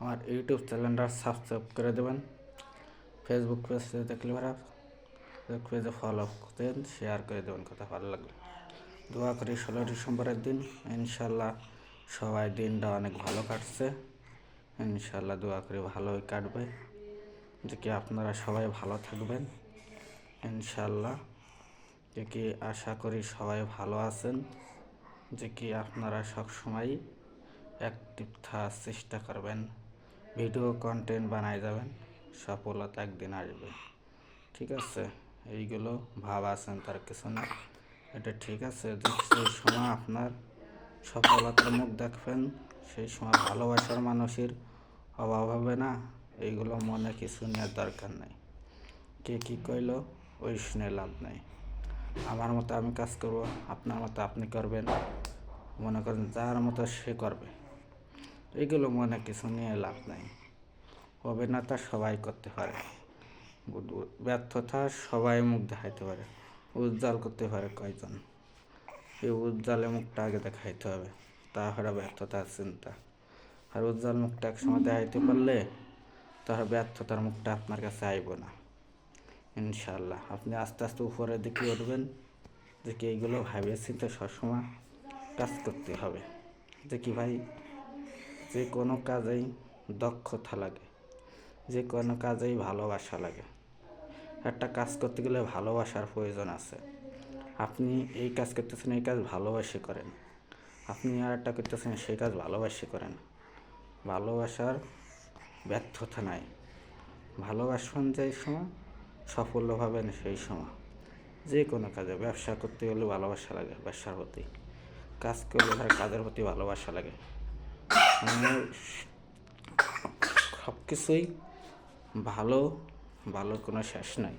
আমার ইউটিউব চ্যানেলটা সাবস্ক্রাইব করে দেবেন। ফেসবুক পেজে দেখলে পেজে ফলো দেন, শেয়ার করে দেবেন কথা ভালো লাগলে। দোয়া করি 16 ডিসেম্বরের দিন ইনশাল্লাহ সবাই দিনটা অনেক ভালো কাটছে। ইনশাল্লাহ দোয়া করি ভালোই কাটবে, যে কি আপনারা সবাই ভালো থাকবেন ইনশাল্লাহ। যে কি আশা করি সবাই ভালো আছেন, যে কি আপনারা সবসময় অ্যাক্টিভ থাকার চেষ্টা করবেন, ভিডিও কন্টেন্ট বানাই যাবেন, সফলতা একদিন আসবে। ঠিক আছে, এইগুলো ভাব আছেন তার কিছু না, এটা ঠিক আছে। যে সেই সময় আপনার সফলতার মুখ দেখবেন, সেই সময় ভালোবাসার মানুষের অভাব হবে না। এইগুলো মনে কিছু নেওয়ার দরকার নেই। কে কী কইল ওই শুনে লাভ নেই। আমার মতো আমি কাজ করব, আপনার মতো আপনি করবেন, মনে করেন যার মতো সে করবে। এইগুলো মনে কিছু নিয়ে লাভ নেই। অভিনেতা সবাই করতে পারে, ব্যর্থতা সবাই মুখ দেখাইতে পারে, উজ্জ্বল করতে পারে কয়জন? এই উজ্জ্বলের মুখটা আগে দেখাইতে হবে, তাহলে ব্যর্থতার চিন্তা। আর উজ্জ্বল মুখটা একসময় দেখাইতে পারলে তাহলে ব্যর্থতার মুখটা আপনার কাছে আইব না ইনশাল্লাহ। আপনি আস্তে আস্তে উপরের দিকে উঠবেন, যে কি এইগুলো ভাবিয়ে চিন্তে সবসময় কাজ করতে হবে। যে কি ভাই, যে কোনো কাজেই দক্ষতা লাগে, যে কোনো কাজেই ভালোবাসা লাগে। একটা কাজ করতে গেলে ভালোবাসার প্রয়োজন আছে। আপনি এই কাজ করতেছেন, এই কাজ ভালোবাসে করেন। আপনি আর একটা করতেছেন, সেই কাজ ভালোবাসে করেন। ভালোবাসার ব্যর্থতা নাই। ভালোবাসবেন যেই সময়, সাফল্য পাবেন সেই সময়। যে কোনো কাজে, ব্যবসা করতে গেলে ভালোবাসা লাগে, ব্যবসার প্রতি কাজ করলে তার কাজের প্রতি ভালোবাসা লাগে। মানে সব কিছুই ভালো, ভালোর কোনো শেষ নাই।